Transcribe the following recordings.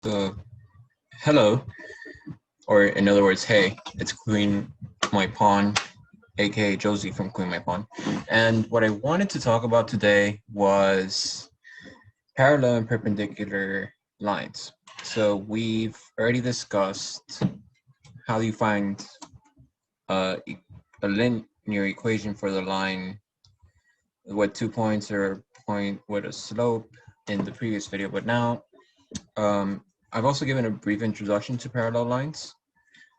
So, hello, or in other words, hey, it's Queen My Pawn, aka Josie from Queen My Pawn. And what I wanted to talk about today was parallel and perpendicular lines. So, we've already discussed how you find a linear equation for the line with 2 points or a point with a slope in the previous video, but now I've also given a brief introduction to parallel lines.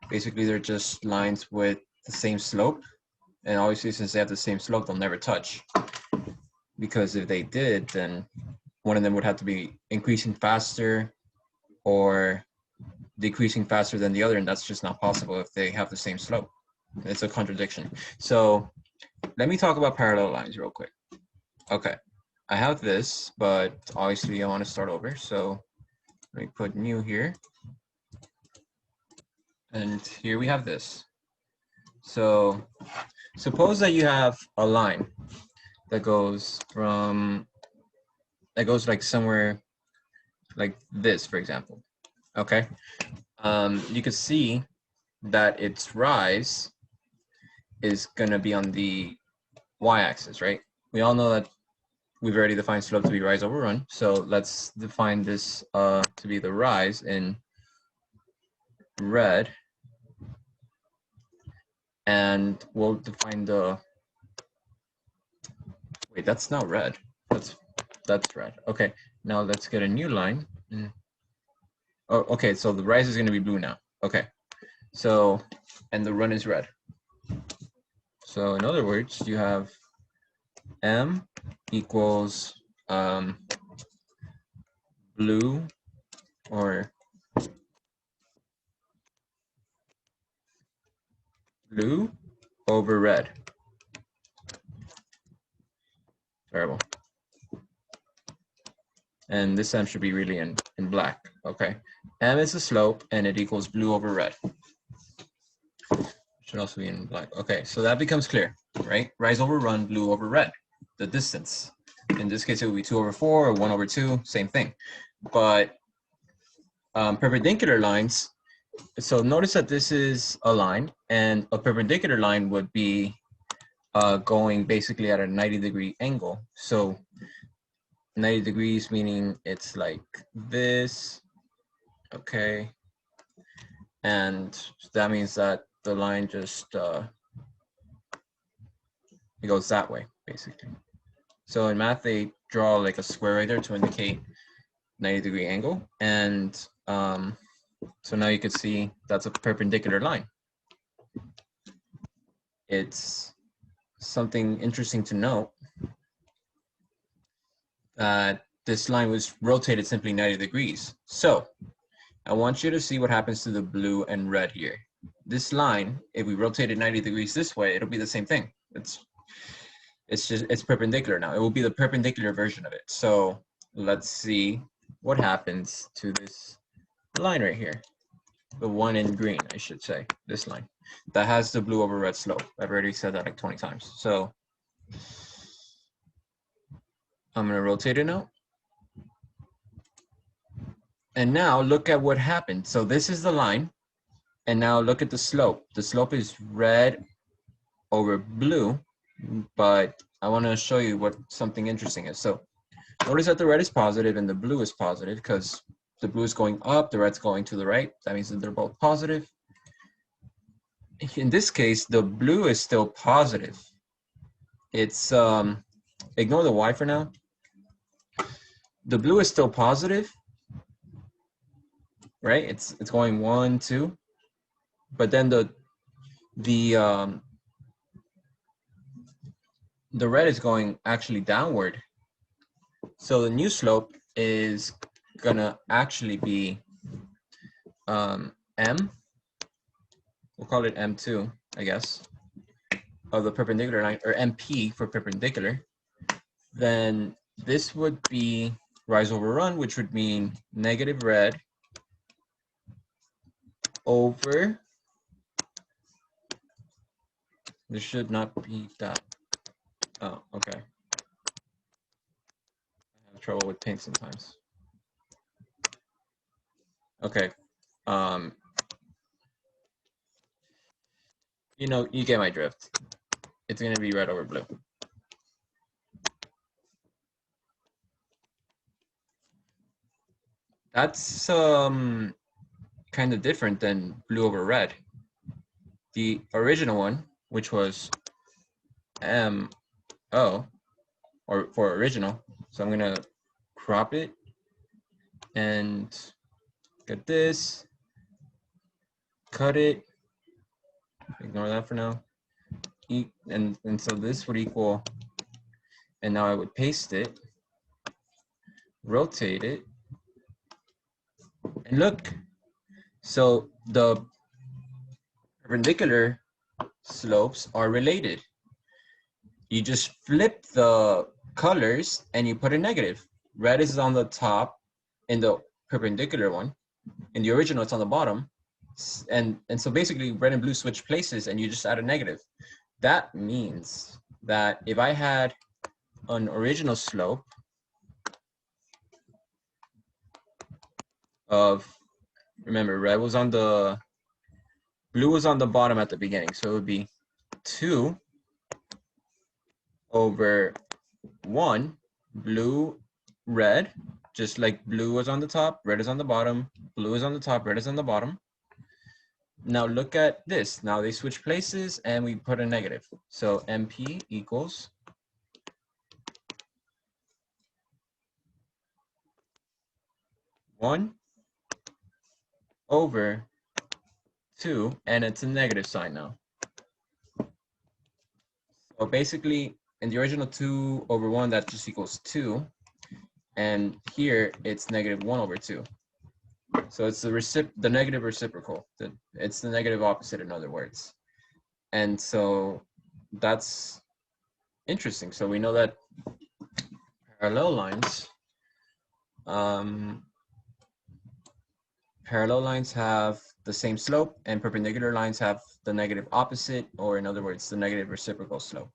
Basically, they're just lines with the same slope. And obviously, since they have the same slope, they'll never touch. Because if they did, then one of them would have to be increasing faster or decreasing faster than the other. And that's just not possible if they have the same slope. It's a contradiction. So let me talk about parallel lines real quick. Okay, I have this, but obviously I want to start over. So let me put new here. And here we have this. So suppose that you have a line that goes like somewhere like this, for example. Okay. You can see that its rise is going to be on the y-axis, right? We all know that we've already defined slope to be rise over run. So let's define this to be the rise in red. And we'll define the, wait, that's not red. That's red. Okay, now let's get a new line. Oh, okay, so the rise is going to be blue now. Okay, so, and the run is red. So in other words, you have M equals blue or blue over red. Terrible. And this M should be really in black. Okay, M is the slope and it equals blue over red. Should also be in black. Okay, so that becomes clear, right? Rise over run, blue over red, the distance. In this case, it would be 2 over 4 or 1 over 2, same thing. But perpendicular lines, so notice that this is a line, and a perpendicular line would be going basically at a 90-degree angle. So 90 degrees meaning it's like this, okay? And that means that the line just it goes that way, basically. So in math, they draw like a square right there to indicate 90-degree angle. And so now you can see that's a perpendicular line. It's something interesting to note that this line was rotated simply 90 degrees. So I want you to see what happens to the blue and red here. This line, if we rotate it 90 degrees this way, it'll be the same thing. It's perpendicular now. It will be the perpendicular version of it. So let's see what happens to this line right here. The one in green, I should say, this line. That has the blue over red slope. I've already said that like 20 times. So I'm gonna rotate it now. And now look at what happened. So this is the line. And now look at the slope. The slope is red over blue, but I want to show you what something interesting is. So notice that the red is positive and the blue is positive because the blue is going up, the red's going to the right. That means that they're both positive. In this case, the blue is still positive. It's, ignore the Y for now. The blue is still positive, right? It's going 1, 2. But then the red is going actually downward. So the new slope is gonna actually be M. We'll call it M2, I guess, of the perpendicular line, or MP for perpendicular. Then this would be rise over run, which would mean negative red over, this should not be that. Oh, okay. I have trouble with paint sometimes. Okay. Um, you get my drift. It's going to be red over blue. That's kind of different than blue over red. The original one, which was MO, or for original. So I'm going to crop it and get this, cut it, ignore that for now. And so this would equal, and now I would paste it, rotate it, and look. So the perpendicular slopes are related. You just flip the colors and you put a negative. Red is on the top in the perpendicular one. In the original, it's on the bottom. And so basically red and blue switch places and you just add a negative. That means that if I had an original slope of, remember, blue was on the bottom at the beginning. So it would be 2 over 1, blue, red, just like blue is on the top, red is on the bottom, blue is on the top, red is on the bottom. Now look at this. Now they switch places and we put a negative. So MP equals 1 over 2, and it's a negative sign now. So basically, in the original 2 over 1, that just equals 2. And here, it's negative 1 over 2. So it's the negative reciprocal. It's the negative opposite, in other words. And so that's interesting. So we know that parallel lines, have the same slope, and perpendicular lines have the negative opposite, or in other words, the negative reciprocal slope.